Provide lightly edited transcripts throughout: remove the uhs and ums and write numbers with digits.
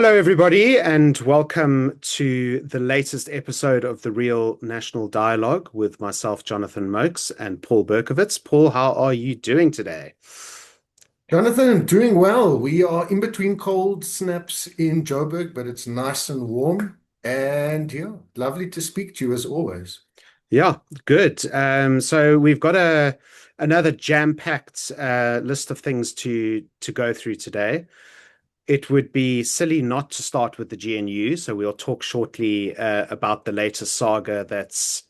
Hello, everybody, and welcome to the latest episode of the Real National Dialogue with myself, Jonathan Mokes, and Paul Berkowitz. Paul, how are you doing today? Jonathan, doing well. We are in between cold snaps in Joburg, but it's nice and warm. And yeah, lovely to speak to you as always. Yeah, good. So we've got another jam-packed list of things to go through today. It would be silly not to start with the GNU, so we'll talk shortly about the latest saga that's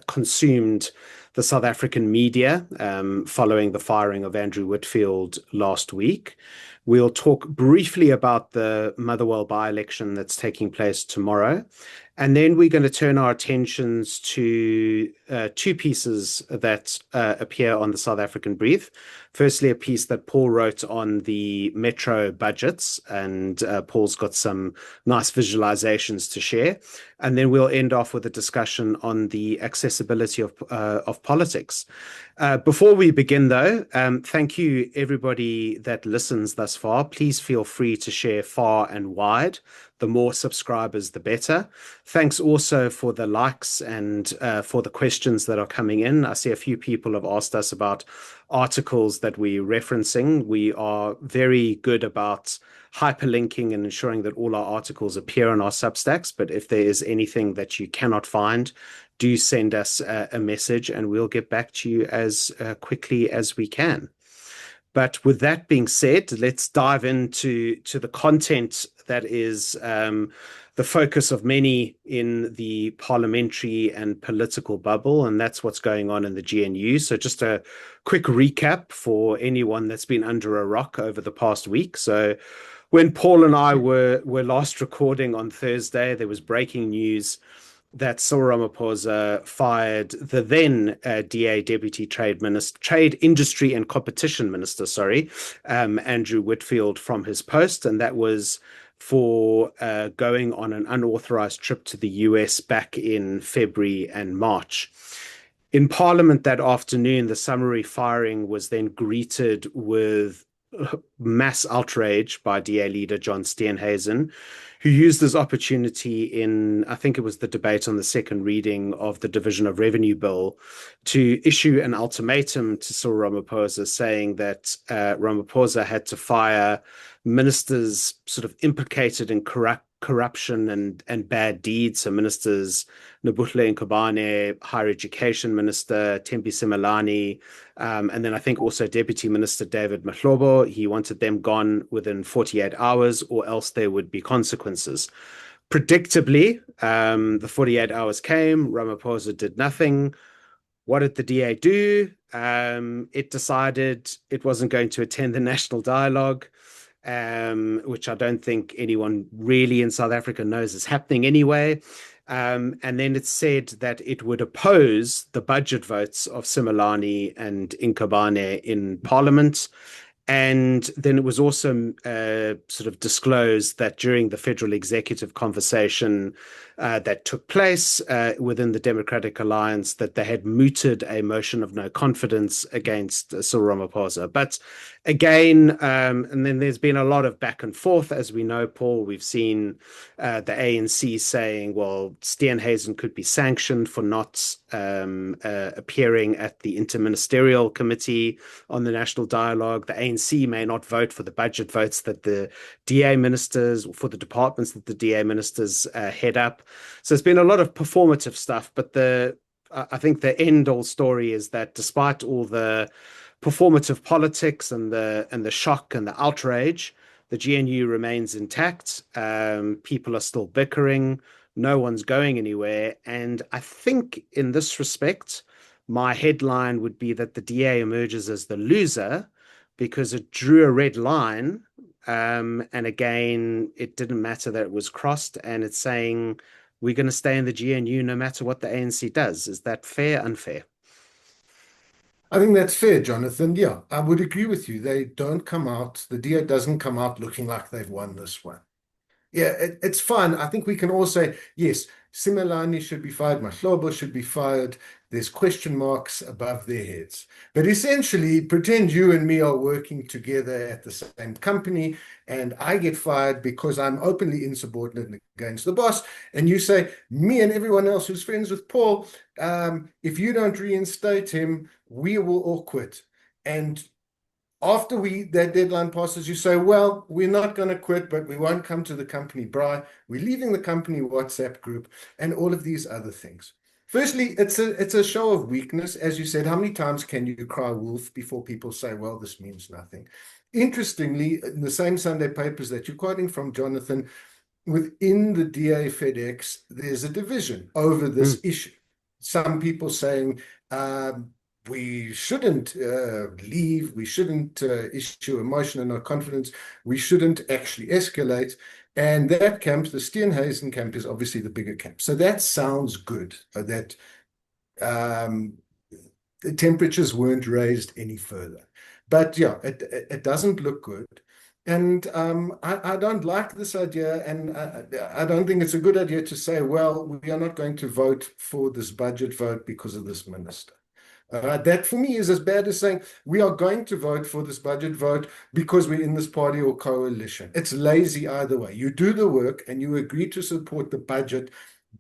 consumed the South African media following the firing of Andrew Whitfield last week. We'll talk briefly about the Motherwell by-election that's taking place tomorrow. And then we're going to turn our attentions to two pieces that appear on the South African Brief. Firstly, a piece that Paul wrote on the Metro budgets, and Paul's got some nice visualizations to share. And then we'll end off with a discussion on the accessibility of politics. Before we begin, though, thank you everybody that listens thus far. Please feel free to share far and wide. The more subscribers, the better. Thanks also for the likes and for the questions that are coming in. I see a few people have asked us about articles that we're referencing. We are very good about hyperlinking and ensuring that all our articles appear on our Substacks. But if there is anything that you cannot find, do send us a message and we'll get back to you as quickly as we can. But with that being said, let's dive into the content that is the focus of many in the parliamentary and political bubble, and that's what's going on in the GNU. So just a quick recap for anyone that's been under a rock over the past week. So when Paul and I were last recording on Thursday, there was breaking news that Cyril Ramaphosa fired the then DA Deputy Trade Industry and Competition Minister, Andrew Whitfield from his post, and that was for going on an unauthorized trip to the US back in February and March. In Parliament that afternoon, the summary firing was then greeted with mass outrage by DA leader John Steenhuisen, who used this opportunity in, I think it was the debate on the second reading of the Division of Revenue Bill, to issue an ultimatum to Cyril Ramaphosa saying that Ramaphosa had to fire ministers sort of implicated in corruption and bad deeds. So ministers Nobuhle Nkobane, Higher Education Minister Tembi Simelane, and then I think also Deputy Minister David Mahlobo. He wanted them gone within 48 hours or else there would be consequences. Predictably, the 48 hours came, Ramaphosa did nothing. What did the DA do? It decided it wasn't going to attend the national dialogue, which I don't think anyone really in South Africa knows is happening anyway. And then it said that it would oppose the budget votes of Simelane and Nkobane in Parliament. And then it was also sort of disclosed that during the federal executive conversation that took place within the Democratic Alliance, that they had mooted a motion of no confidence against Cyril Ramaphosa. But again, and then there's been a lot of back and forth, as we know, Paul. We've seen the ANC saying, well, Steenhuisen could be sanctioned for not appearing at the Interministerial Committee on the National Dialogue. The ANC may not vote for the budget votes that the DA ministers, or for the departments that the DA ministers head up. So there's been a lot of performative stuff, but I think the end all story is that despite all the performative politics and the shock and the outrage, the GNU remains intact. People are still bickering. No one's going anywhere. And I think in this respect, my headline would be that the DA emerges as the loser because it drew a red line. And again, it didn't matter that it was crossed, and it's saying we're going to stay in the GNU no matter what the ANC does. Is that fair, unfair? I think that's fair, Jonathan. Yeah, I would agree with you. They don't come out, the DA doesn't come out looking like they've won this one. Yeah, it's fine. I think we can all say, yes, Simelane should be fired, Mahlobo should be fired. There's question marks above their heads. But essentially, pretend you and me are working together at the same company, and I get fired because I'm openly insubordinate against the boss. And you say, me and everyone else who's friends with Paul, if you don't reinstate him, we will all quit. And after that deadline passes, you say, well, we're not going to quit, but we won't come to the company braai. We're leaving the company WhatsApp group and all of these other things. Firstly, it's a show of weakness. As you said, how many times can you cry wolf before people say, well, this means nothing? Interestingly, in the same Sunday papers that you're quoting from, Jonathan, within the DA FedEx, there's a division over Mm, this issue. Some people saying we shouldn't leave, we shouldn't issue a motion of no confidence, we shouldn't actually escalate. And that camp, the Steenhuisen camp, is obviously the bigger camp. So that sounds good, that um, the temperatures weren't raised any further. But yeah, it doesn't look good. And I don't like this idea, and I don't think it's a good idea to say, well, we are not going to vote for this budget vote because of this minister. That for me is as bad as saying we are going to vote for this budget vote because we're in this party or coalition. It's lazy either way. You do the work and you agree to support the budget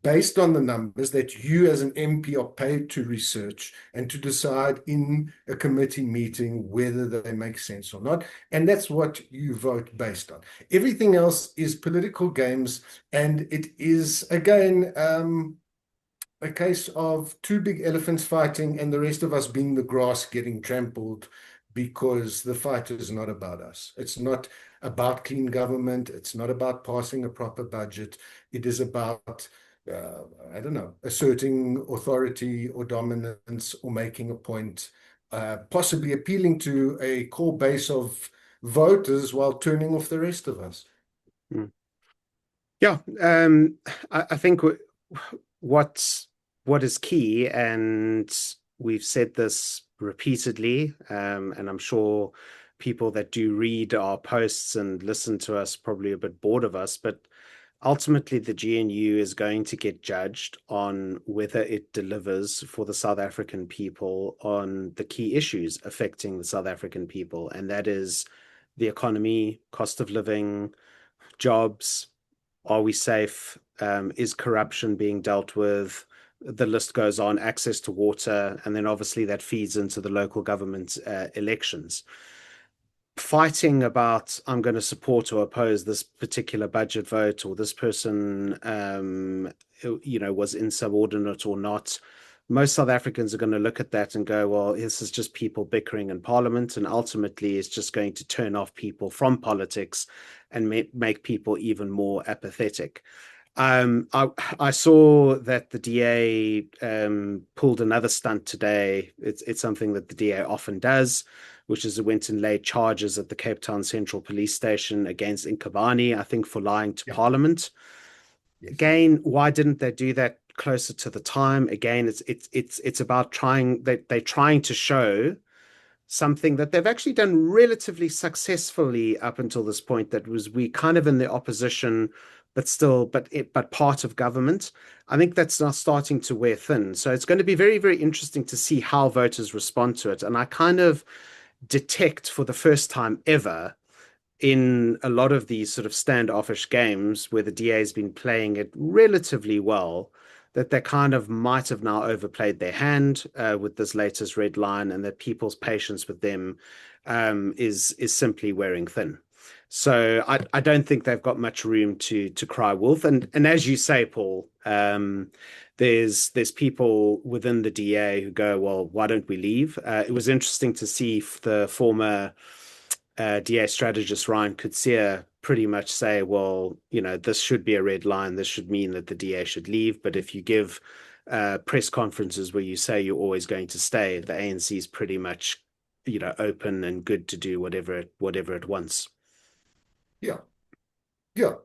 based on the numbers that you as an MP are paid to research and to decide in a committee meeting whether they make sense or not. And that's what you vote based on. Everything else is political games, and it is, again, a case of two big elephants fighting and the rest of us being the grass getting trampled because the fight is not about us. It's not about clean government. It's not about passing a proper budget. It is about, I don't know, asserting authority or dominance or making a point, possibly appealing to a core base of voters while turning off the rest of us. mm. Yeah, I think what what is key, and we've said this repeatedly, and I'm sure people that do read our posts and listen to us probably a bit bored of us, but ultimately the GNU is going to get judged on whether it delivers for the South African people on the key issues affecting the South African people, and that is the economy, cost of living, jobs. Are we safe? Is corruption being dealt with? The list goes on, access to water, and then obviously that feeds into the local government elections. Fighting about, I'm going to support or oppose this particular budget vote, or this person, was insubordinate or not. Most South Africans are going to look at that and go, well, this is just people bickering in parliament, and ultimately it's just going to turn off people from politics and make people even more apathetic. I saw that the DA pulled another stunt today. It's something that the DA often does, which is it went and laid charges at the Cape Town Central Police Station against Nkabani, I think, for lying to Yeah. Parliament. Yes. Again, why didn't they do that closer to the time? Again, it's about trying, they're trying to show something that they've actually done relatively successfully up until this point, that was we kind of in the opposition but still but part of government. I think that's now starting to wear thin, so it's going to be very, very interesting to see how voters respond to it. And I kind of detect for the first time ever in a lot of these sort of standoffish games where the DA has been playing it relatively well, that they kind of might have now overplayed their hand with this latest red line, and that people's patience with them is simply wearing thin. So I don't think they've got much room to cry wolf. And as you say, Paul, there's people within the DA who go, well, why don't we leave? It was interesting to see the former DA strategist Ryan Coetzee pretty much say, well, this should be a red line. This should mean that the DA should leave. But if you give press conferences where you say you're always going to stay, the ANC is pretty much, open and good to do whatever it wants. Yeah. Yeah.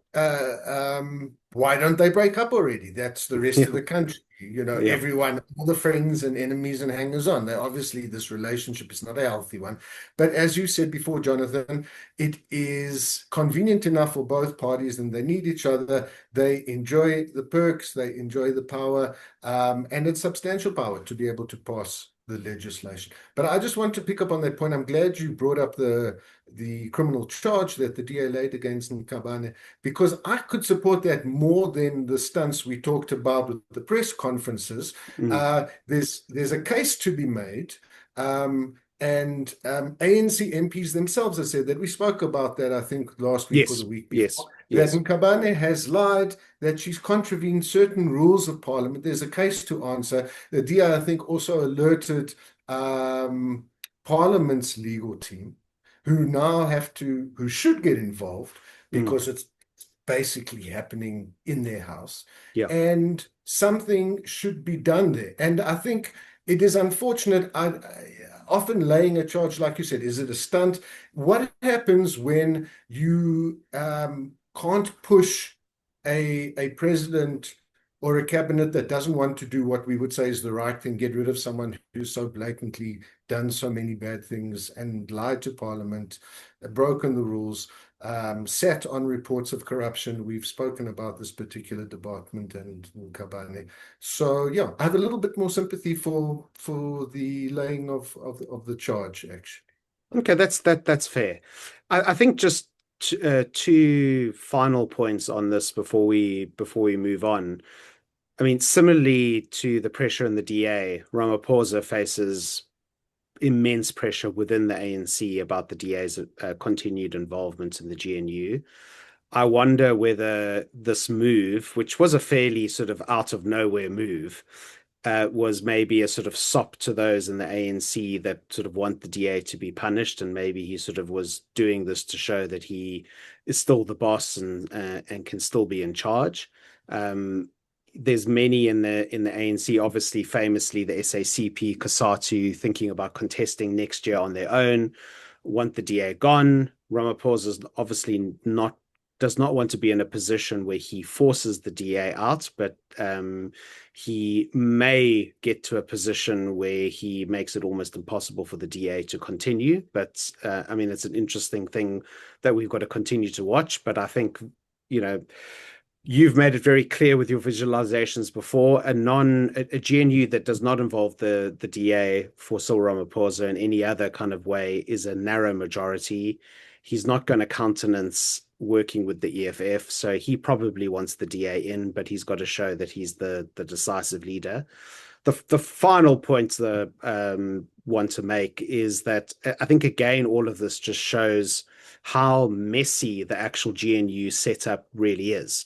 Why don't they break up already? That's the rest of Yeah, the country. yeah. Everyone, all the friends and enemies and hangers on. They obviously, this relationship is not a healthy one. But as you said before, Jonathan, it is convenient enough for both parties and they need each other. They enjoy the perks, they enjoy the power, and it's substantial power to be able to pass the legislation. But I just want to pick up on that point. I'm glad you brought up the criminal charge that the DA laid against Nkabane, because I could support that more than the stunts we talked about with the press conferences. Mm. There's a case to be made. And ANC MPs themselves have said that we spoke about that, I think, last week or the Yes, week yes, before, that yes. Nkabane has lied, that she's contravened certain rules of parliament. There's a case to answer. The DA, I think, also alerted um, Parliament's legal team, who should get involved Mm. because it's basically happening in their house. Yeah. And something should be done there. And I think it is unfortunate. Often laying a charge, like you said, is it a stunt? What happens when you can't push a president or a cabinet that doesn't want to do what we would say is the right thing, get rid of someone who's so blatantly done so many bad things and lied to Parliament, broken the rules, sat on reports of corruption? We've spoken about this particular department and Kabane. So yeah, I have a little bit more sympathy for the laying of the charge, actually. Okay, that's fair. I think just two final points on this before we move on. I mean, similarly to the pressure in the DA, Ramaphosa faces immense pressure within the ANC about the DA's continued involvement in the GNU. I wonder whether this move, which was a fairly sort of out of nowhere move, was maybe a sort of sop to those in the ANC that sort of want the DA to be punished, and maybe he sort of was doing this to show that he is still the boss and can still be in charge. Um, there's many in the ANC, obviously, famously the SACP, Kasatu, thinking about contesting next year on their own, want the DA gone. Ramaphosa is obviously not does not want to be in a position where he forces the DA out, but he may get to a position where he makes it almost impossible for the DA to continue. But I mean, it's an interesting thing that we've got to continue to watch. But I think, you know, you've made it very clear with your visualizations before. A GNU that does not involve the DA for Cyril Ramaphosa in any other kind of way is a narrow majority. He's not going to countenance working with the EFF, so he probably wants the DA in, but he's got to show that he's the decisive leader. The final point that want to make is that I think again all of this just shows how messy the actual GNU setup really is.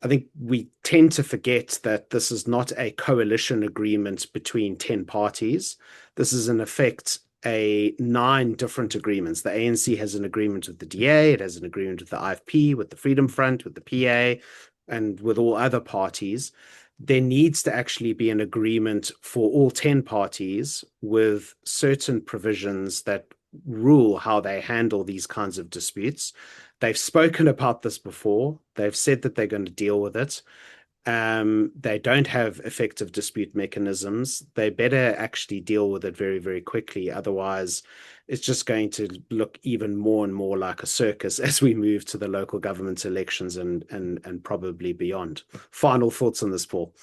I think we tend to forget that this is not a coalition agreement between 10 parties. This is, in effect, nine different agreements. The ANC has an agreement with the DA, it has an agreement with the IFP, with the Freedom Front, with the PA, and with all other parties. There needs to actually be an agreement for all 10 parties with certain provisions that rule how they handle these kinds of disputes. They've spoken about this before. They've said that they're going to deal with it. They don't have effective dispute mechanisms. They better actually deal with it very, very quickly. Otherwise, it's just going to look even more and more like a circus as we move to the local government elections and probably beyond. Final thoughts on this, Paul?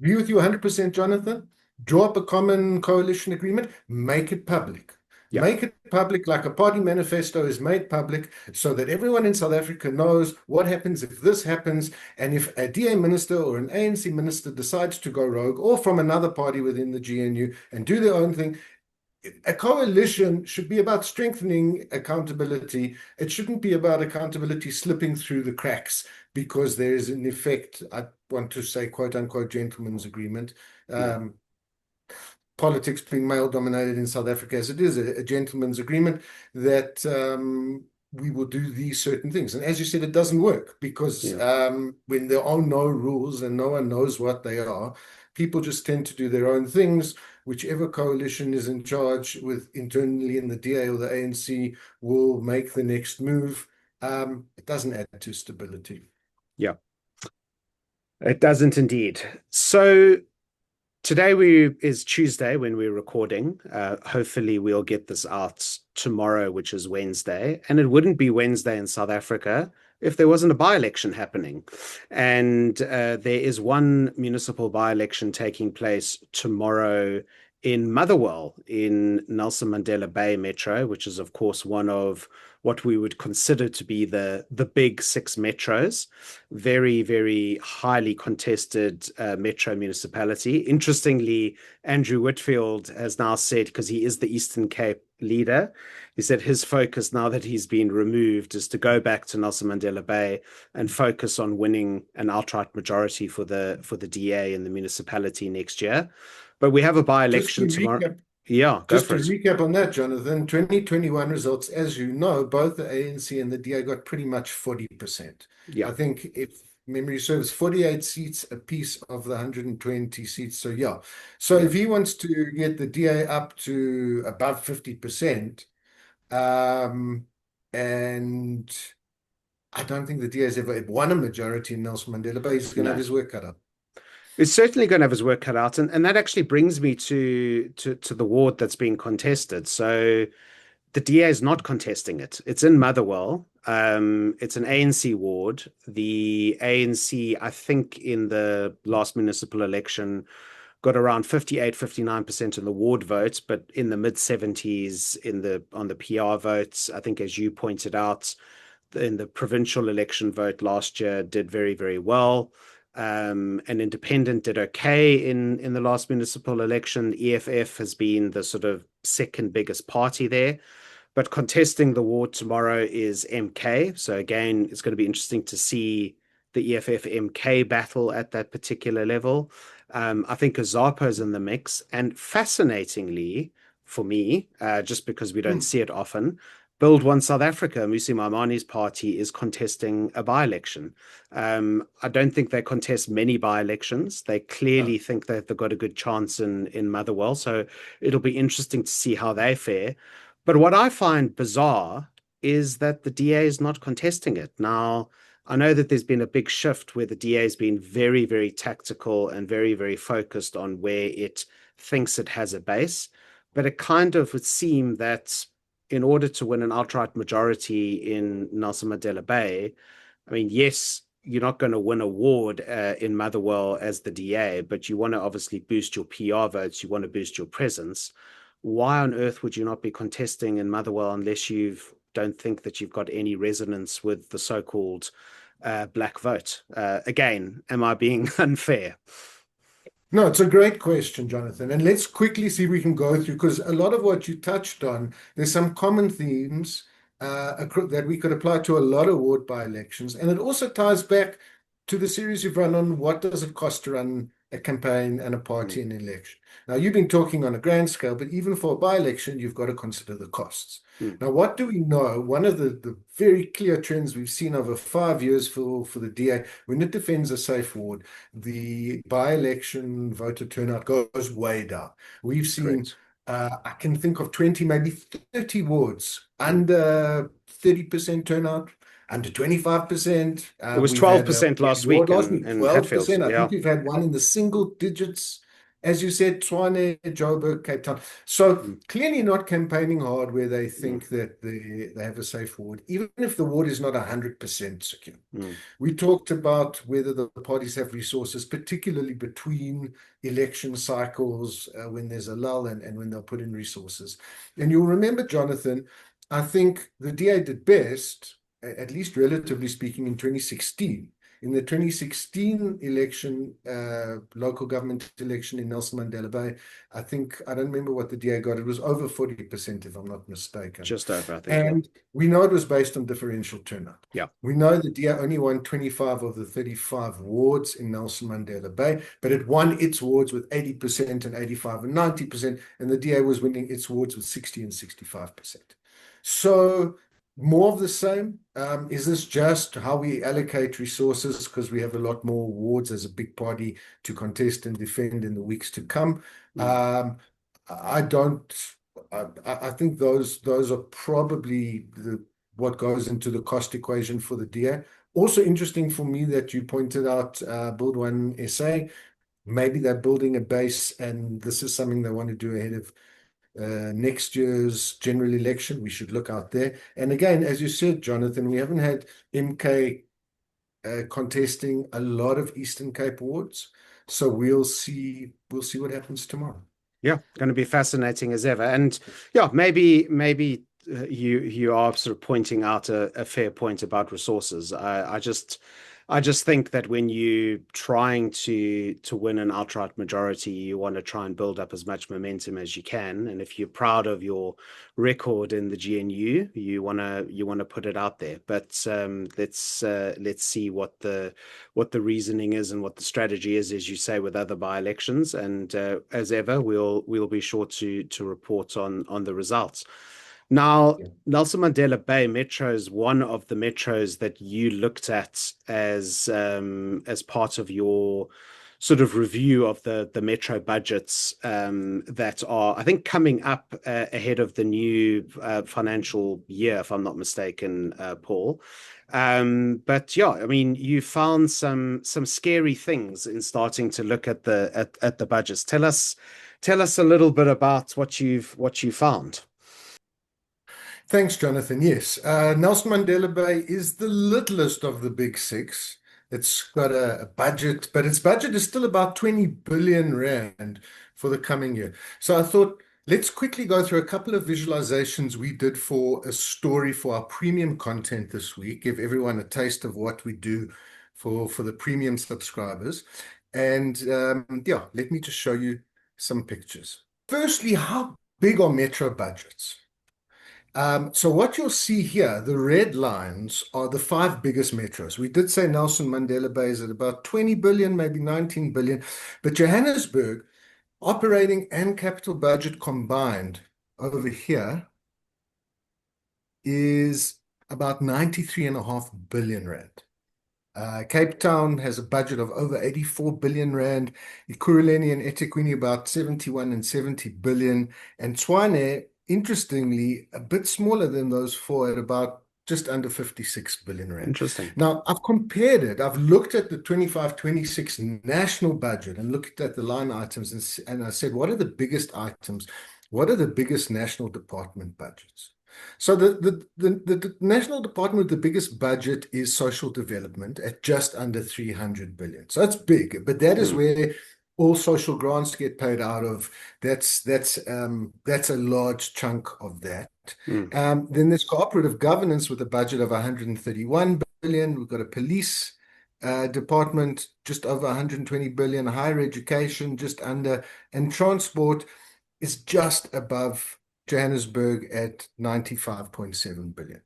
Agree with you 100%, Jonathan. Draw up a common coalition agreement, make it public. Yeah, Make it public like a party manifesto is made public so that everyone in South Africa knows what happens if this happens. And if a DA minister or an ANC minister decides to go rogue or from another party within the GNU and do their own thing, a coalition should be about strengthening accountability. It shouldn't be about accountability slipping through the cracks because there is, in effect, I want to say, quote unquote, gentleman's agreement. yeah, Politics being male dominated in South Africa as it is, a gentleman's agreement that we will do these certain things. And as you said, it doesn't work because yeah, when there are no rules and no one knows what they are, people just tend to do their own things. Whichever coalition is in charge with internally in the DA or the ANC will make the next move. it doesn't add to stability. Yeah, it doesn't indeed. So today we is Tuesday when we're recording. Hopefully we'll get this out tomorrow, which is Wednesday. And it wouldn't be Wednesday in South Africa if there wasn't a by-election happening. And there is one municipal by-election taking place tomorrow in Motherwell in Nelson Mandela Bay Metro, which is of course one of what we would consider to be the big six metros. Very, very highly contested metro municipality. Interestingly, Andrew Whitfield has now said, because he is the Eastern Cape leader, he said his focus now that he's been removed is to go back to Nelson Mandela Bay and focus on winning an outright majority for the DA in the municipality next year. But we have a Just to by-election tomorrow. recap, Yeah, go just for to it. recap on that, Jonathan, 2021 results, as you know, both the ANC and the DA got pretty much 40%. Yeah, I think if memory serves, 48 seats a piece of the 120 seats. So yeah. So yeah, if he wants to get the DA up to above 50%, um, and I don't think the DA has ever won a majority in Nelson Mandela, but he's going to have no. his work cut out. It's certainly going to have his work cut out, and that actually brings me to the ward that's being contested. So the DA is not contesting it. It's in Motherwell. It's an ANC ward. The ANC, I think, in the last municipal election, got around 58, 59% in the ward votes, but in the mid 70s in the on the PR votes. I think, as you pointed out, in the provincial election vote last year, did very, very well. An independent did okay in the last municipal election. EFF has been the sort of second biggest party there. But contesting the ward tomorrow is MK. So again, it's going to be interesting to see the EFF MK battle at that particular level. I think Azapo is in the mix. And fascinatingly, for me, just because we don't Hmm. see it often, Build One South Africa, Musi Maimani's party, is contesting a by-election. I don't think they contest many by-elections. They Oh. clearly think that they've got a good chance in Motherwell. So it'll be interesting to see how they fare. But what I find bizarre is that the DA is not contesting it. Now, I know that there's been a big shift where the DA has been very, very tactical and very, very focused on where it thinks it has a base. But it kind of would seem that in order to win an outright majority in Nelson Mandela Bay, I mean, yes, you're not going to win a ward in Motherwell as the DA, but you want to obviously boost your PR votes. You want to boost your presence. Why on earth would you not be contesting in Motherwell unless you don't think that you've got any resonance with the so-called black vote? Again, am I being unfair? No, it's a great question, Jonathan. And let's quickly see if we can go through, because a lot of what you touched on, there's some common themes that we could apply to a lot of ward by-elections. And it also ties back to the series you've run on what does it cost to run a campaign and a Mm, party in an election. Now, you've been talking on a grand scale, but even for a by-election, you've got to consider the costs. mm, Now, what do we know? One of the very clear trends we've seen over 5 years for the DA, when it defends a safe ward, the by-election voter turnout goes way down. We've seen, correct. I can think of 20, maybe 30 wards Mm. under 30% turnout, under 25%. It was We 12% had a last ward week last in, week, in Hatfield. 12%. I Yeah. think we've had one in the single digits, as you said, Tshwane, Joburg, Cape Town. So Mm, clearly not campaigning hard where they mm, think that they have a safe ward, even if the ward is not 100% secure. mm, We talked about whether the parties have resources, particularly between election cycles, when there's a lull and when they'll put in resources. And you'll remember, Jonathan, I think the DA did best, at least relatively speaking, in 2016. In the 2016 election, local government election in Nelson Mandela Bay, I don't remember what the DA got. It was over 40%, if I'm not mistaken. just over, I think. Yeah. And we know it was based on differential turnout. Yeah. We know the DA only won 25 of the 35 wards in Nelson Mandela Bay, but it won its wards with 80% and 85 and 90%, and the DA was winning its wards with 60 and 65%. So more of the same. Is this just how we allocate resources because we have a lot more wards as a big party to contest and defend in the weeks to come? Mm, I don't. I think those are probably what goes into the cost equation for the DA. Also interesting for me that you pointed out Build One SA. Maybe they're building a base, and this is something they want to do ahead of next year's general election. We should look out there. And again, as you said, Jonathan, we haven't had MK contesting a lot of Eastern Cape wards, so we'll see what happens tomorrow. Yeah, going to be fascinating as ever. And yeah, maybe you are sort of pointing out a fair point about resources. I just think that when you trying to win an outright majority, you want to try and build up as much momentum as you can. And if you're proud of your record in the GNU, you want to put it out there. But let's see what the reasoning is and what the strategy is, as you say, with other by-elections. And as ever, we'll be sure to report on the results. Now, Yeah. Nelson Mandela Bay Metro is one of the metros that you looked at as part of your sort of review of the metro budgets that are, I think, coming up ahead of the new financial year, if I'm not mistaken, Paul. But yeah, I mean, you found some scary things in starting to look at the budgets. Tell us a little bit about what you found. Thanks, Jonathan. Yes, Nelson Mandela Bay is the littlest of the big six. It's got a budget, but its budget is still about 20 billion rand for the coming year. So I thought, let's quickly go through a couple of visualizations we did for a story for our premium content this week, give everyone a taste of what we do for the premium subscribers. And yeah, let me just show you some pictures. Firstly, how big are metro budgets? So what you'll see here, the red lines are the five biggest metros. We did say Nelson Mandela Bay is at about 20 billion, maybe 19 billion, but Johannesburg, operating and capital budget combined over here is about 93.5 billion rand. Cape Town has a budget of over 84 billion rand. Ekurhuleni and eThekwini about 71 and 70 billion. And Tshwane, interestingly, a bit smaller than those four at about just under 56 billion rand. Interesting. Now, I've compared it. I've looked at the 25-26 national budget and looked at the line items and I said, what are the biggest items? What are the biggest national department budgets? So the national department with the biggest budget is social development at just under 300 billion. So that's big, but that is Mm, where all social grants get paid out of. That's a large chunk of that. mm. Then there's cooperative governance with a budget of 131 billion. We've got a police department just over 120 billion, higher education just under, and transport is just above Johannesburg at 95.7 billion.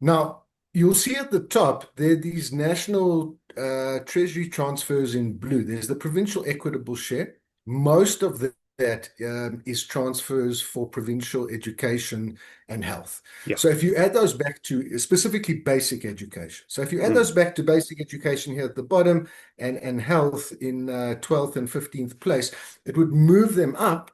Now, you'll see at the top, there are these national treasury transfers in blue. There's the provincial equitable share. Most of that is transfers for provincial education and health. Yeah. So if you add those back to specifically basic education. So if you add Mm, those back to basic education here at the bottom and health in 12th and 15th place, it would move them up.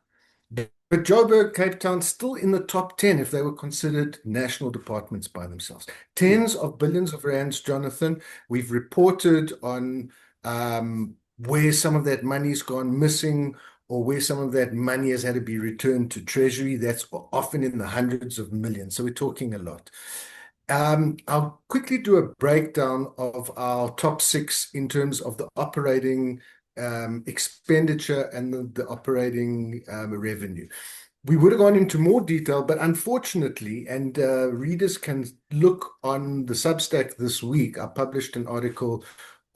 But Joburg, Cape Town, still in the top 10 if they were considered national departments by themselves. mm. Tens of billions of rands, Jonathan. We've reported on where some of that money's gone missing or where some of that money has had to be returned to Treasury. That's often in the hundreds of millions. So we're talking a lot. I'll quickly do a breakdown of our top six in terms of the operating expenditure and the operating revenue. We would have gone into more detail, but unfortunately, and readers can look on the Substack this week, I published an article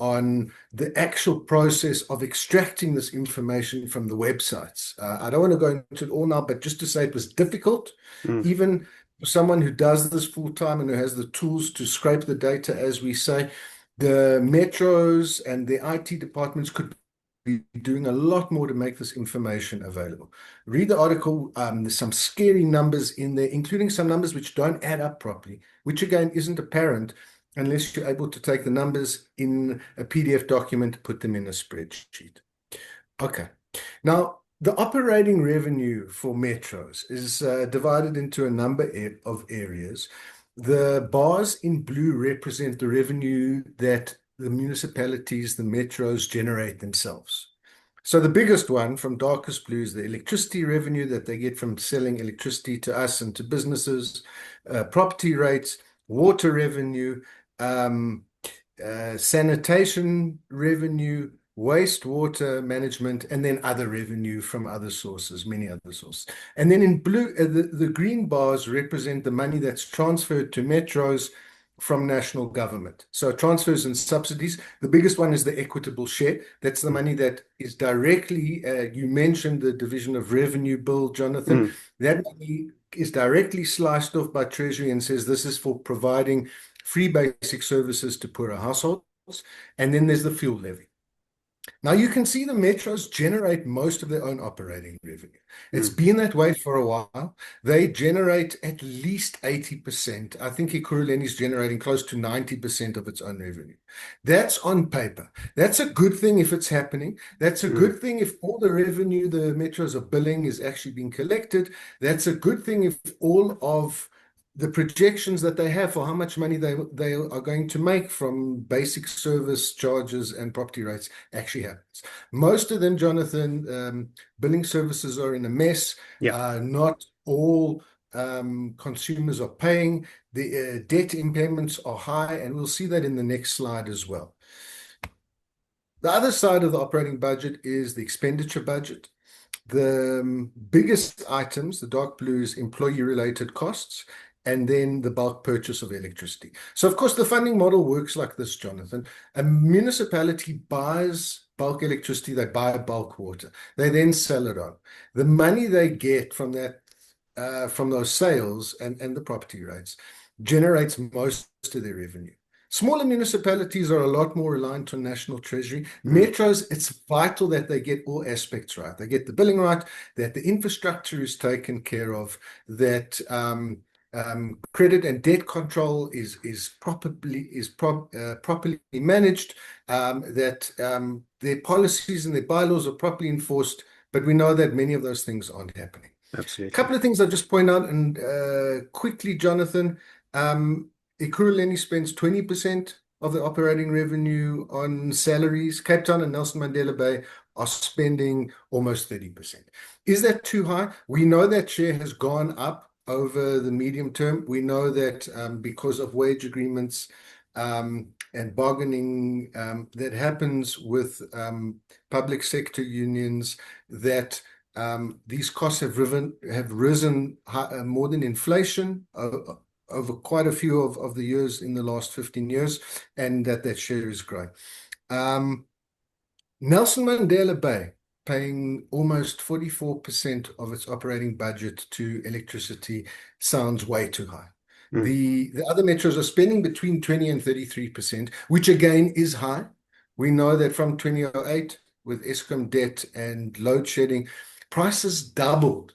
on the actual process of extracting this information from the websites. I don't want to go into it all now, but just to say it was difficult, Mm. even for someone who does this full time and who has the tools to scrape the data, as we say, the metros and the IT departments could be doing a lot more to make this information available. Read the article. There's some scary numbers in there, including some numbers which don't add up properly, which again isn't apparent unless you're able to take the numbers in a PDF document, put them in a spreadsheet. Okay. Now, the operating revenue for metros is divided into a number of areas. The bars in blue represent the revenue that the municipalities, the metros generate themselves. So the biggest one from darkest blue is the electricity revenue that they get from selling electricity to us and to businesses, property rates, water revenue, um, sanitation revenue, wastewater management, and then other revenue from other sources, many other sources. And then in blue, the green bars represent the money that's transferred to metros from national government. So transfers and subsidies. The biggest one is the equitable share. That's the money that is directly, you mentioned the division of revenue bill, Jonathan. Mm, That money is directly sliced off by Treasury and says this is for providing free basic services to poorer households. And then there's the fuel levy. Now you can see the metros generate most of their own operating revenue. It's mm, been that way for a while. They generate at least 80%. I think Ekurhuleni is generating close to 90% of its own revenue. That's on paper. That's a good thing if it's happening. That's a mm, good thing if all the revenue the metros are billing is actually being collected. That's a good thing if all of the projections that they have for how much money they are going to make from basic service charges and property rates actually happens. Most of them, Jonathan, billing services are in a mess. yeah, Not all consumers are paying. The debt impairments are high, and we'll see that in the next slide as well. The other side of the operating budget is the expenditure budget. The biggest items, the dark blue, is employee-related costs, and then the bulk purchase of electricity. So, of course, the funding model works like this, Jonathan. A municipality buys bulk electricity, they buy bulk water. They then sell it on. The money they get from that, from those sales and the property rates, generates most of their revenue. Smaller municipalities are a lot more reliant on national treasury. mm, Metros, it's vital that they get all aspects right. They get the billing right, that the infrastructure is taken care of, that credit and debt control is properly managed, that their policies and their bylaws are properly enforced. But we know that many of those things aren't happening. A absolutely. couple of things I'll just point out and quickly, Jonathan. Ekurhuleni spends 20% of the operating revenue on salaries. Cape Town and Nelson Mandela Bay are spending almost 30%. Is that too high? We know that share has gone up over the medium term. We know that because of wage agreements and bargaining that happens with public sector unions, that these costs have risen more than inflation over quite a few of the years in the last 15 years, and that share is growing. Um, Nelson Mandela Bay paying almost 44% of its operating budget to electricity sounds way too high. Mm, The other metros are spending between 20 and 33%, which again is high. We know that from 2008, with Eskom debt and load shedding, prices doubled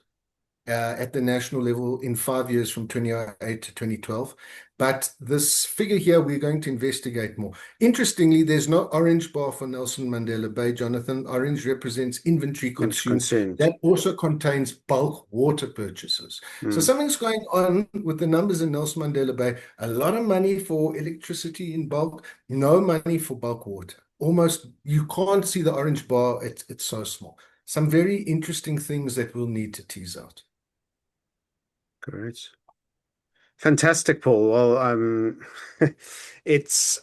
at the national level in 5 years from 2008 to 2012. But this figure here, we're going to investigate more. Interestingly, there's no orange bar for Nelson Mandela Bay, Jonathan. Orange represents inventory it's consumed. consumed. That also contains bulk water purchases. So Mm, something's going on with the numbers in Nelson Mandela Bay. A lot of money for electricity in bulk, no money for bulk water. Almost, you can't see the orange bar. It's so small. Some very interesting things that we'll need to tease out. great. Fantastic, Paul. Well, it's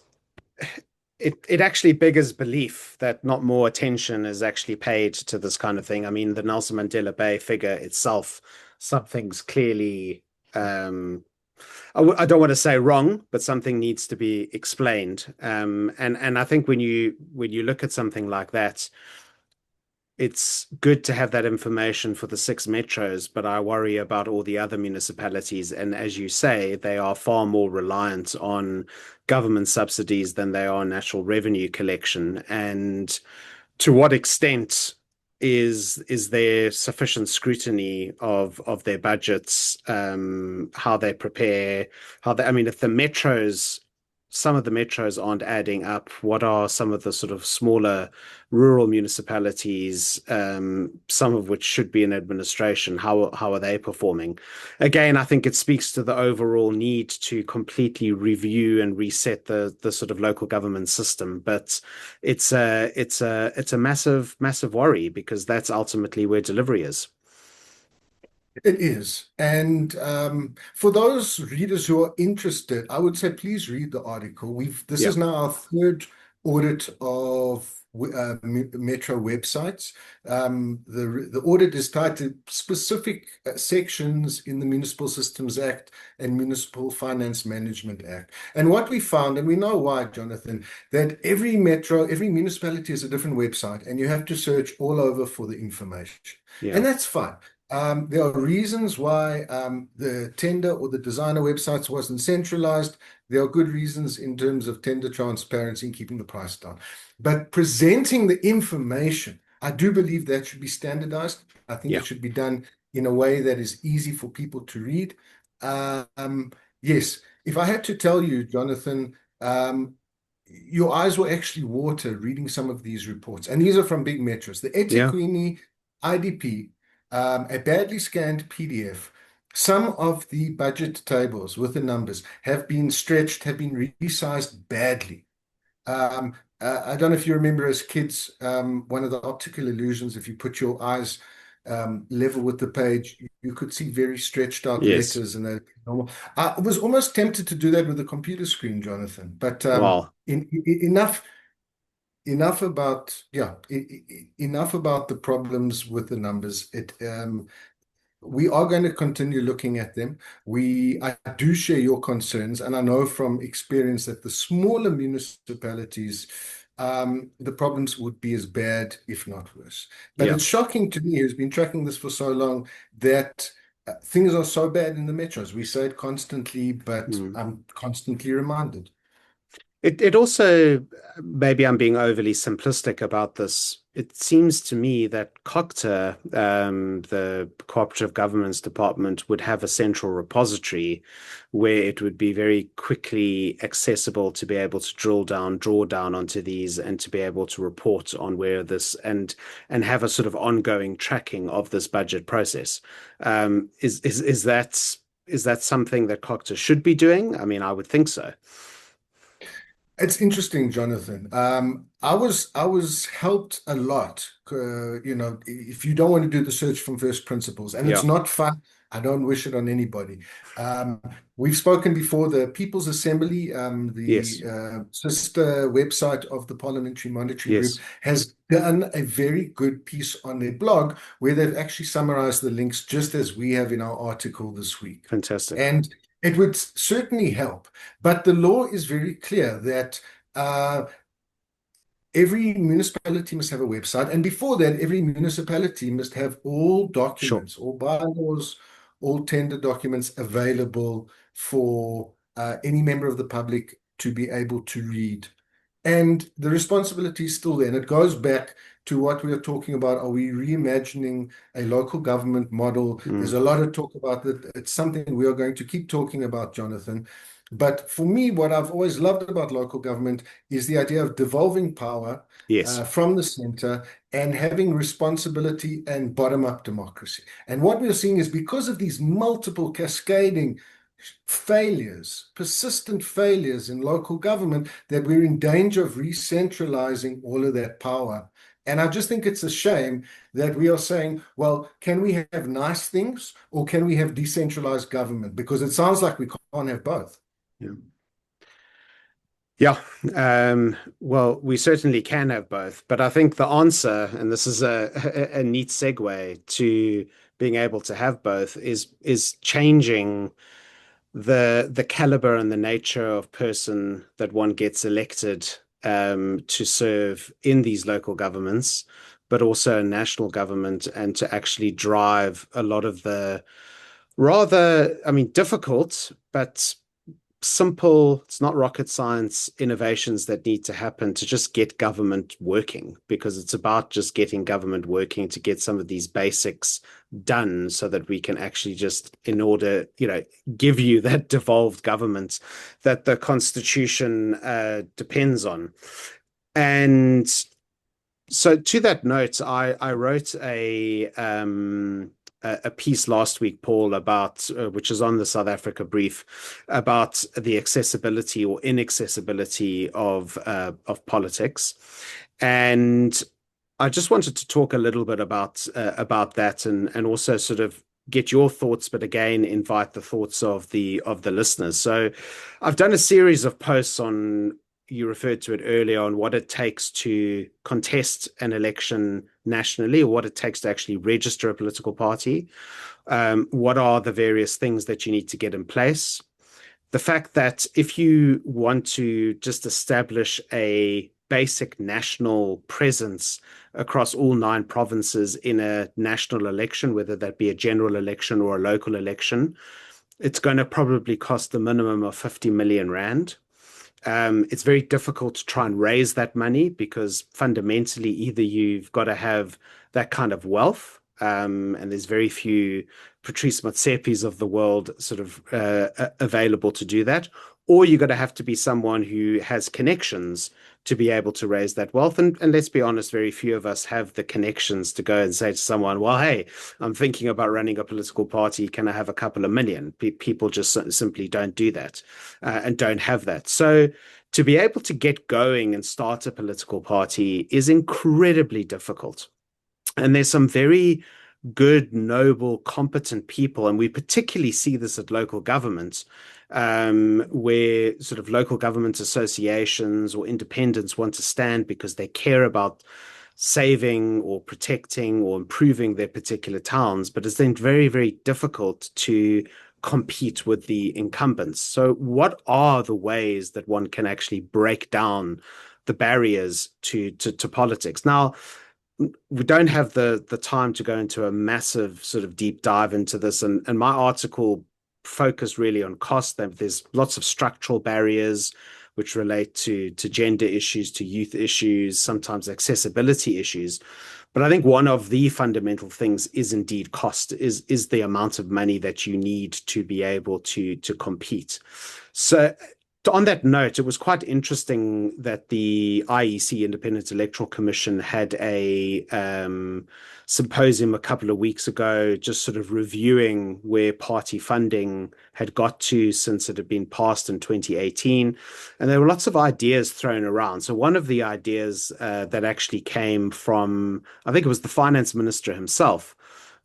it actually beggars belief that not more attention is actually paid to this kind of thing. I mean, the Nelson Mandela Bay figure itself, something's clearly I don't want to say wrong, but something needs to be explained. And I think when you look at something like that, it's good to have that information for the six metros, but I worry about all the other municipalities. And as you say, they are far more reliant on government subsidies than they are national revenue collection. And to what extent is there sufficient scrutiny of their budgets, how they prepare, how they, I mean, if the metros some of the metros aren't adding up? What are some of the sort of smaller rural municipalities, some of which should be in administration? How are they performing? Again, I think it speaks to the overall need to completely review and reset the sort of local government system. But it's a massive worry because that's ultimately where delivery is. It is. And for those readers who are interested, I would say please read the article. This Yeah, is now our third audit of Metro websites. The audit is tied to specific sections in the Municipal Systems Act and Municipal Finance Management Act. And what we found, and we know why, Jonathan, that every metro, every municipality has a different website, and you have to search all over for the information. yeah, And that's fine. There are reasons why the tender or the designer websites wasn't centralized. There are good reasons in terms of tender transparency and keeping the price down. But presenting the information, I do believe that should be standardized. I think yeah, it should be done in a way that is easy for people to read. Yes, if I had to tell you, Jonathan, your eyes will actually water reading some of these reports. And these are from big metros. The yeah, eThekwini IDP, a badly scanned PDF. Some of the budget tables with the numbers have been stretched, have been resized badly. I don't know if you remember as kids, one of the optical illusions, if you put your eyes level with the page, you could see very stretched out yes. letters and that normal. I was almost tempted to do that with a computer screen, Jonathan, but Well, enough about enough about the problems with the numbers. We are going to continue looking at them. I do share your concerns, and I know from experience that the smaller municipalities, the problems would be as bad, if not worse. But yeah. it's shocking to me, who's been tracking this for so long, that things are so bad in the metros. We say it constantly, but Mm. I'm constantly reminded. It also, maybe I'm being overly simplistic about this. It seems to me that COGTA, the Cooperative Governance Department, would have a central repository where it would be very quickly accessible to be able to draw down onto these, and to be able to report on where this and have a sort of ongoing tracking of this budget process. Is that something that COGTA should be doing? I mean, I would think so. It's interesting, Jonathan. I was helped a lot. If you don't want to do the search from first principles, and it's Yeah. not fun, I don't wish it on anybody. Um, we've spoken before. The People's Assembly, the Yes. sister website of the Parliamentary Monitoring Group, Yes. has done a very good piece on their blog where they've actually summarized the links just as we have in our article this week. Fantastic. And it would certainly help. But the law is very clear that uh, every municipality must have a website. And before that, every municipality must have all Sure. documents, all bylaws, all tender documents available for any member of the public to be able to read. And the responsibility is still there. And it goes back to what we are talking about. Are we reimagining a local government model? There's Mm. a lot of talk about that. It's something we are going to keep talking about, Jonathan. But for me, what I've always loved about local government is the idea of devolving power Yes. from the center and having responsibility and bottom-up democracy. And what we're seeing is because of these multiple cascading failures, persistent failures in local government, that we're in danger of re-centralizing all of that power. And I just think it's a shame that we are saying, well, can we have nice things or can we have decentralized government? Because it sounds like we can't have both. Yeah. Yeah. Well, we certainly can have both, but I think the answer, and this is a neat segue to being able to have both, is changing the caliber and the nature of person that one gets elected to serve in these local governments, but also national government, and to actually drive a lot of the rather, I mean, difficult, but simple, it's not rocket science innovations that need to happen to just get government working, because it's about just getting government working to get some of these basics done so that we can actually just, in order, give you that devolved government that the Constitution depends on. And so to that note, I wrote a piece last week, Paul, about which is on the South Africa brief, about the accessibility or inaccessibility of politics, and I just wanted to talk a little bit about that, and also sort of get your thoughts, but again invite the thoughts of the listeners. So I've done a series of posts on, you referred to it earlier, on what it takes to contest an election nationally, or what it takes to actually register a political party. What are the various things that you need to get in place? The fact that if you want to just establish a basic national presence across all 9 provinces in a national election, whether that be a general election or a local election, it's going to probably cost the minimum of 50 million rand. It's very difficult to try and raise that money, because fundamentally either you've got to have that kind of wealth, and there's very few Patrice Motsepis of the world sort of available to do that, or you're going to have to be someone who has connections to be able to raise that wealth. And let's be honest, very few of us have the connections to go and say to someone, well, hey, I'm thinking about running a political party. Can I have a couple of million? People just simply don't do that, and don't have that. So to be able to get going and start a political party is incredibly difficult. And there's some very good, noble, competent people, and we particularly see this at local governments, where sort of local government associations or independents want to stand because they care about saving or protecting or improving their particular towns, but it's then very, very difficult to compete with the incumbents. So, what are the ways that one can actually break down the barriers to politics? Now, we don't have the time to go into a massive sort of deep dive into this, and my article focused really on cost. There's lots of structural barriers which relate to gender issues, to youth issues, sometimes accessibility issues. But I think one of the fundamental things is indeed cost, is the amount of money that you need to be able to compete. So on that note, it was quite interesting that the IEC, Independent Electoral Commission, had a symposium a couple of weeks ago, just sort of reviewing where party funding had got to since it had been passed in 2018. And there were lots of ideas thrown around. So one of the ideas that actually came from, I think it was the finance minister himself,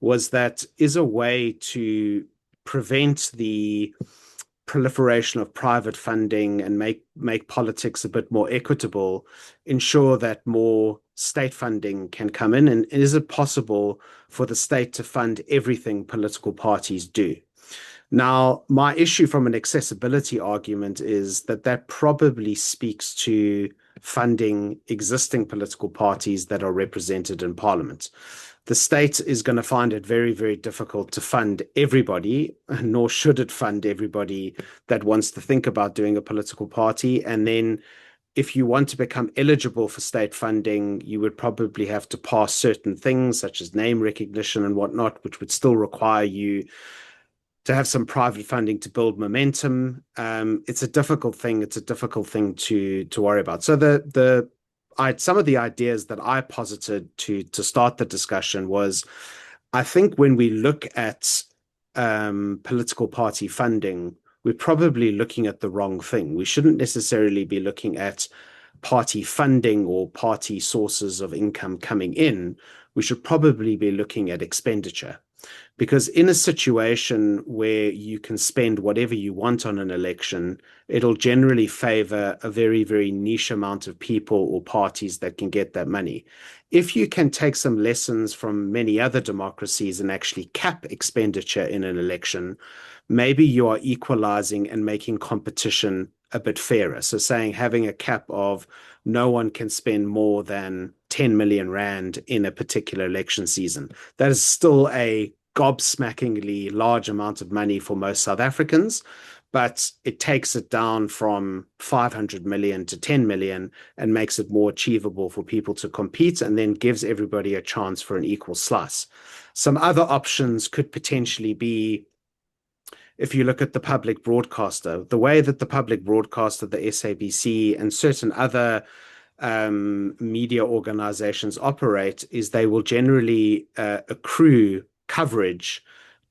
was that is a way to prevent the proliferation of private funding and make politics a bit more equitable, ensure that more state funding can come in, and is it possible for the state to fund everything political parties do? Now, my issue from an accessibility argument is that that probably speaks to funding existing political parties that are represented in parliament. The state is going to find it very, very difficult to fund everybody, nor should it fund everybody that wants to think about doing a political party. And then if you want to become eligible for state funding, you would probably have to pass certain things such as name recognition and whatnot, which would still require you to have some private funding to build momentum. It's a difficult thing. It's a difficult thing to worry about. So some of the ideas that I posited to start the discussion was, I think when we look at political party funding, we're probably looking at the wrong thing. We shouldn't necessarily be looking at party funding or party sources of income coming in. We should probably be looking at expenditure. Because in a situation where you can spend whatever you want on an election, it'll generally favor a very, very niche amount of people or parties that can get that money. If you can take some lessons from many other democracies and actually cap expenditure in an election, maybe you are equalizing and making competition a bit fairer. So saying having a cap of no one can spend more than 10 million rand in a particular election season. That is still a gobsmackingly large amount of money for most South Africans, but it takes it down from 500 million to 10 million and makes it more achievable for people to compete, and then gives everybody a chance for an equal slice. Some other options could potentially be, if you look at the public broadcaster, the way that the public broadcaster, the SABC, and certain other media organizations operate, is they will generally accrue coverage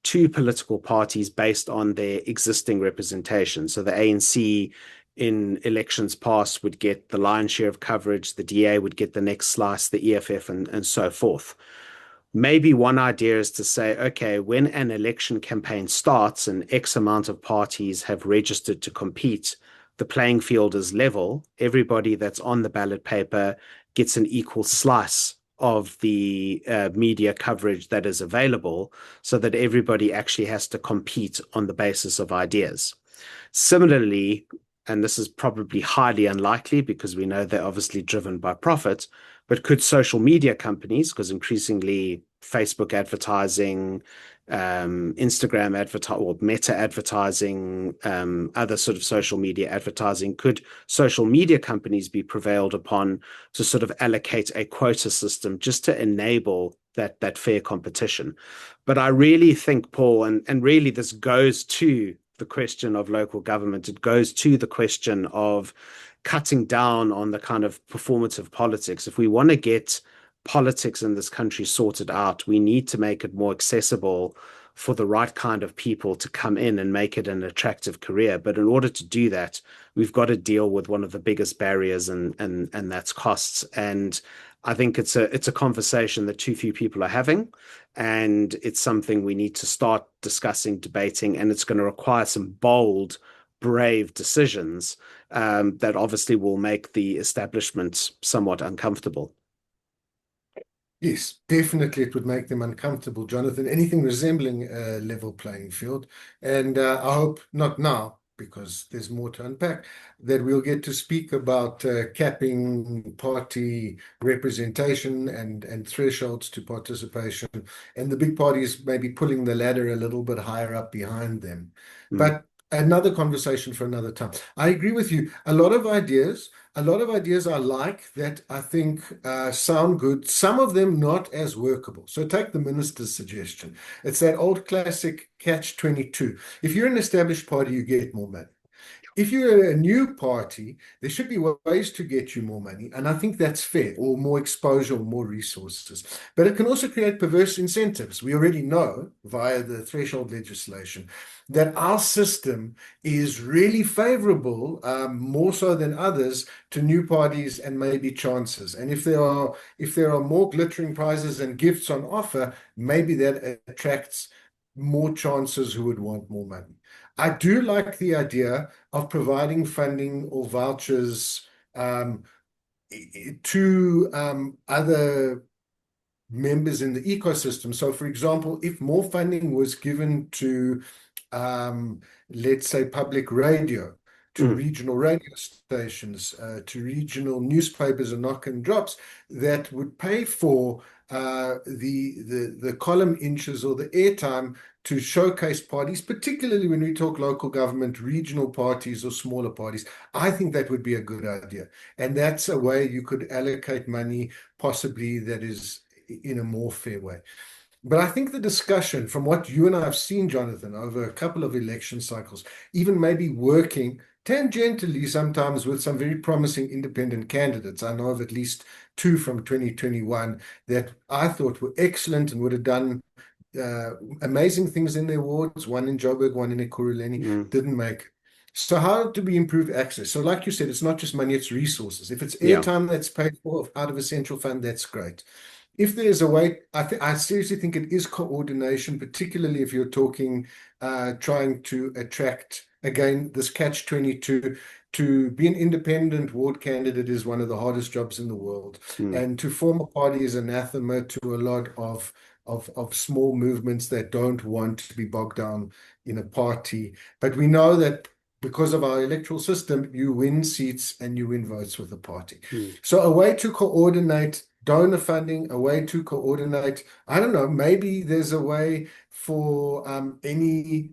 to political parties based on their existing representation. So the ANC in elections past would get the lion's share of coverage, the DA would get the next slice, the EFF, and so forth. Maybe one idea is to say, okay, when an election campaign starts and X amount of parties have registered to compete, the playing field is level. Everybody that's on the ballot paper gets an equal slice of the media coverage that is available, so that everybody actually has to compete on the basis of ideas. Similarly, and this is probably highly unlikely because we know they're obviously driven by profit, but could social media companies, because increasingly Facebook advertising, Instagram advertising, or Meta advertising, other sort of social media advertising, could social media companies be prevailed upon to sort of allocate a quota system just to enable that fair competition? But I really think, Paul, and really this goes to the question of local government. It goes to the question of cutting down on the kind of performative politics. If we want to get politics in this country sorted out, we need to make it more accessible for the right kind of people to come in and make it an attractive career. But in order to do that, we've got to deal with one of the biggest barriers, and that's costs. And I think it's a conversation that too few people are having, and it's something we need to start discussing, debating, and it's going to require some bold, brave decisions that obviously will make the establishment somewhat uncomfortable. Yes, definitely it would make them uncomfortable, Jonathan. Anything resembling a level playing field. And I hope not now, because there's more to unpack, that we'll get to speak about capping party representation and thresholds to participation, and the big parties maybe pulling the ladder a little bit higher up behind them. Mm, But another conversation for another time. I agree with you. A lot of ideas I like that I think sound good, some of them not as workable. So take the minister's suggestion. It's that old classic catch 22. If you're an established party, you get more money. If you're a new party, there should be ways to get you more money. And I think that's fair, or more exposure, or more resources. But it can also create perverse incentives. We already know via the threshold legislation that our system is really favorable, more so than others, to new parties and maybe chances. And if there are more glittering prizes and gifts on offer, maybe that attracts more chances who would want more money. I do like the idea of providing funding or vouchers to other members in the ecosystem. So, for example, if more funding was given to, let's say, public radio, to mm, regional radio stations, to regional newspapers and knock and drops, that would pay for the column inches or the airtime to showcase parties, particularly when we talk local government, regional parties or smaller parties. I think that would be a good idea. And that's a way you could allocate money possibly that is in a more fair way. But I think the discussion, from what you and I have seen, Jonathan, over a couple of election cycles, even maybe working tangentially sometimes with some very promising independent candidates. I know of at least two from 2021 that I thought were excellent and would have done amazing things in their wards. One in Joburg, one in Ekurhuleni, mm. didn't make it. So how do we improve access? So like you said, it's not just money, it's resources. If it's Yeah. airtime that's paid for out of a central fund, that's great. If there's a way, I seriously think it is coordination, particularly if you're talking trying to attract, again, this catch 22. To be an independent ward candidate is one of the hardest jobs in the world. Mm, And to form a party is anathema to a lot of small movements that don't want to be bogged down in a party. But we know that because of our electoral system, you win seats and you win votes with the party. mm, So a way to coordinate donor funding, a way to coordinate, I don't know, maybe there's a way for any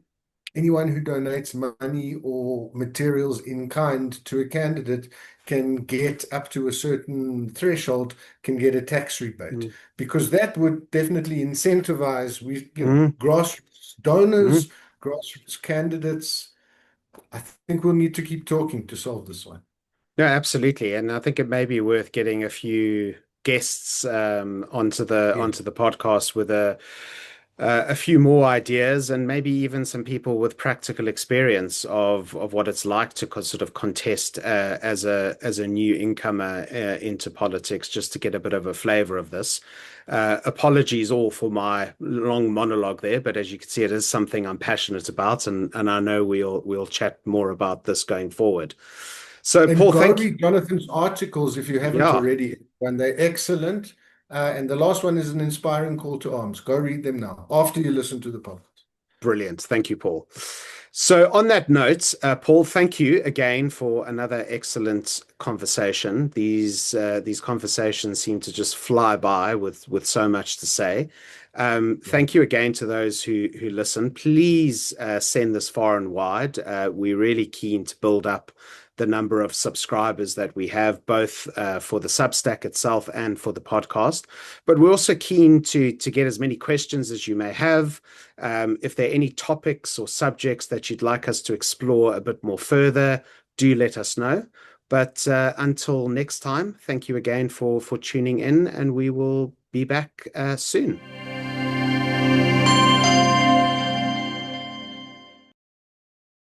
anyone who donates money or materials in kind to a candidate can get up to a certain threshold, can get a tax rebate, Mm, because that would definitely incentivize mm, grassroots mm. donors, grassroots candidates. I think we'll need to keep talking to solve this one. No, absolutely. And I think it may be worth getting a few guests Yeah. onto the podcast with a few more ideas and maybe even some people with practical experience of what it's like to sort of contest as a new incomer into politics, just to get a bit of a flavor of this. Apologies all for my long monologue there, but as you can see, it is something I'm passionate about, and I know we'll chat more about this going forward. So, And Paul, go thank you. read Jonathan's articles if you haven't Yeah, already. And they're excellent. And the last one is an inspiring call to arms. Go read them now after you listen to the podcast. brilliant. Thank you, Paul. So, on that note, Paul, thank you again for another excellent conversation. These conversations seem to just fly by with so much to say. Yeah. Thank you again to those who listen. Please send this far and wide. We're really keen to build up the number of subscribers that we have, both for the Substack itself and for the podcast. But we're also keen to get as many questions as you may have. If there are any topics or subjects that you'd like us to explore a bit more further, do let us know. But until next time, thank you again for tuning in, and we will be back soon.